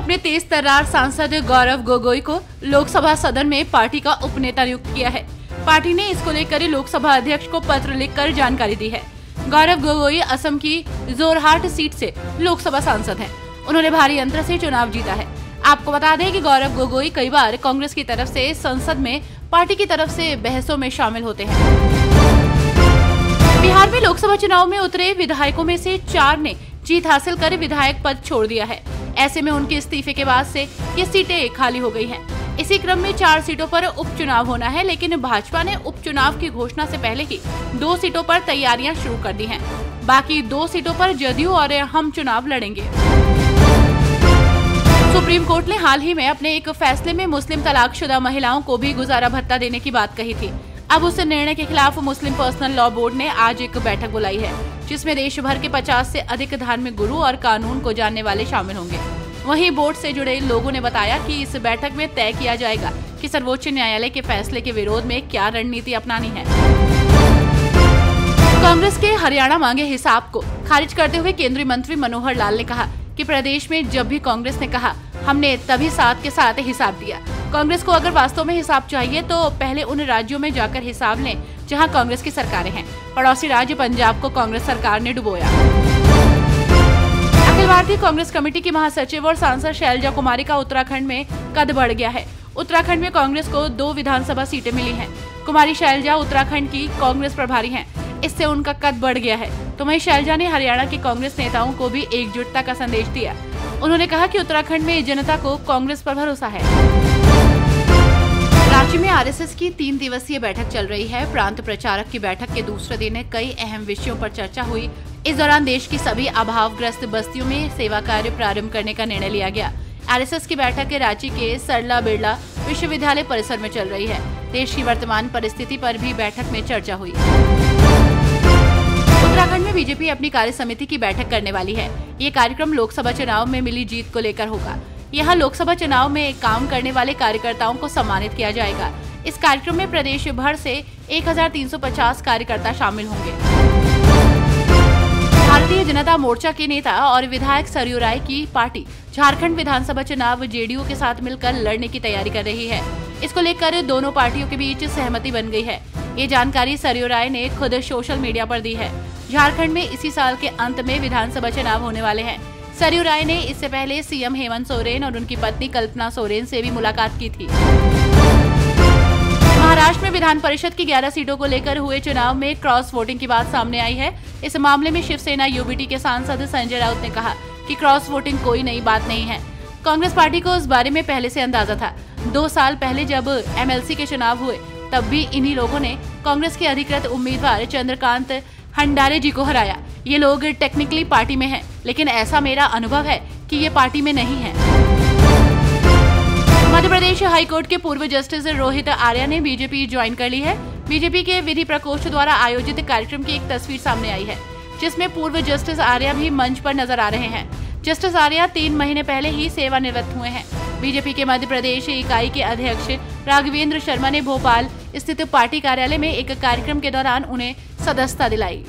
अपने तेज तर्रार सांसद गौरव गोगोई को लोकसभा सदन में पार्टी का उपनेता नियुक्त किया है। पार्टी ने इसको लेकर लोकसभा अध्यक्ष को पत्र लिखकर जानकारी दी है। गौरव गोगोई असम की जोरहाट सीट से लोकसभा सांसद हैं। उन्होंने भारी अंतर से चुनाव जीता है। आपको बता दें कि गौरव गोगोई कई बार कांग्रेस की तरफ से संसद में पार्टी की तरफ से बहसों में शामिल होते हैं। बिहार में लोकसभा चुनाव में उतरे विधायकों में से 4 ने जीत हासिल कर विधायक पद छोड़ दिया है। ऐसे में उनके इस्तीफे के बाद से ये सीटें खाली हो गई हैं। इसी क्रम में 4 सीटों पर उपचुनाव होना है, लेकिन भाजपा ने उपचुनाव की घोषणा से पहले ही 2 सीटों पर तैयारियां शुरू कर दी हैं। बाकी 2 सीटों पर जदयू और हम चुनाव लड़ेंगे। सुप्रीम कोर्ट ने हाल ही में अपने एक फैसले में मुस्लिम तलाकशुदा महिलाओं को भी गुजारा भत्ता देने की बात कही थी। अब उस निर्णय के खिलाफ मुस्लिम पर्सनल लॉ बोर्ड ने आज एक बैठक बुलाई है, जिसमें देश भर के 50 से अधिक धार्मिक गुरु और कानून को जानने वाले शामिल होंगे। वहीं बोर्ड से जुड़े लोगों ने बताया कि इस बैठक में तय किया जाएगा कि सर्वोच्च न्यायालय के फैसले के विरोध में क्या रणनीति अपनानी है। कांग्रेस के हरियाणा मांगे हिसाब को खारिज करते हुए केंद्रीय मंत्री मनोहर लाल ने कहा कि प्रदेश में जब भी कांग्रेस ने कहा, हमने तभी साथ के साथ हिसाब दिया। कांग्रेस को अगर वास्तव में हिसाब चाहिए तो पहले उन राज्यों में जाकर हिसाब लें जहां कांग्रेस की सरकारें हैं। पड़ोसी राज्य पंजाब को कांग्रेस सरकार ने डुबोया। अखिल भारतीय कांग्रेस कमेटी की महासचिव और सांसद शैलजा कुमारी का उत्तराखंड में कद बढ़ गया है। उत्तराखंड में कांग्रेस को 2 विधानसभा सीटें मिली हैं। कुमारी शैलजा उत्तराखंड की कांग्रेस प्रभारी हैं। इससे उनका कद बढ़ गया है। तो वहीं शैलजा ने हरियाणा के कांग्रेस नेताओं को भी एकजुटता का संदेश दिया। उन्होंने कहा कि उत्तराखंड में जनता को कांग्रेस पर भरोसा है। राज्य में आरएसएस की 3 दिवसीय बैठक चल रही है। प्रांत प्रचारक की बैठक के दूसरे दिन कई अहम विषयों पर चर्चा हुई। इस दौरान देश की सभी अभावग्रस्त बस्तियों में सेवा कार्य प्रारंभ करने का निर्णय लिया गया। आरएसएस की बैठक रांची के सरला बिरला विश्वविद्यालय परिसर में चल रही है। देश की वर्तमान परिस्थिति पर भी बैठक में चर्चा हुई। उत्तराखंड में बीजेपी अपनी कार्य समिति की बैठक करने वाली है। ये कार्यक्रम लोकसभा चुनाव में मिली जीत को लेकर होगा। यहाँ लोकसभा चुनाव में काम करने वाले कार्यकर्ताओं को सम्मानित किया जाएगा। इस कार्यक्रम में प्रदेश भर से 1350 कार्यकर्ता शामिल होंगे। भारतीय जनता मोर्चा के नेता और विधायक सरयू राय की पार्टी झारखंड विधानसभा चुनाव जेडीयू के साथ मिलकर लड़ने की तैयारी कर रही है। इसको लेकर दोनों पार्टियों के बीच सहमति बन गई है। ये जानकारी सरयू राय ने खुद सोशल मीडिया पर दी है। झारखंड में इसी साल के अंत में विधानसभा चुनाव होने वाले हैं। सरयू राय ने इससे पहले सीएम हेमंत सोरेन और उनकी पत्नी कल्पना सोरेन से भी मुलाकात की थी। महाराष्ट्र में विधान परिषद की 11 सीटों को लेकर हुए चुनाव में क्रॉस वोटिंग की बात सामने आई है। इस मामले में शिवसेना यूबीटी के सांसद संजय राउत ने कहा कि क्रॉस वोटिंग कोई नई बात नहीं है। कांग्रेस पार्टी को इस बारे में पहले से अंदाजा था। 2 साल पहले जब एमएलसी के चुनाव हुए तब भी इन्हीं लोगों ने कांग्रेस के अधिकृत उम्मीदवार चंद्रकांत हंडारे जी को हराया। ये लोग टेक्निकली पार्टी में हैं, लेकिन ऐसा मेरा अनुभव है कि ये पार्टी में नहीं है। मध्य प्रदेश हाईकोर्ट के पूर्व जस्टिस रोहित आर्या ने बीजेपी ज्वाइन कर ली है। बीजेपी के विधि प्रकोष्ठ द्वारा आयोजित कार्यक्रम की एक तस्वीर सामने आई है, जिसमें पूर्व जस्टिस आर्या भी मंच पर नजर आ रहे हैं। जस्टिस आर्या 3 महीने पहले ही सेवानिवृत्त हुए हैं। बीजेपी के मध्य प्रदेश इकाई के अध्यक्ष राघवेंद्र शर्मा ने भोपाल स्थित पार्टी कार्यालय में एक कार्यक्रम के दौरान उन्हें सदस्यता दिलाई।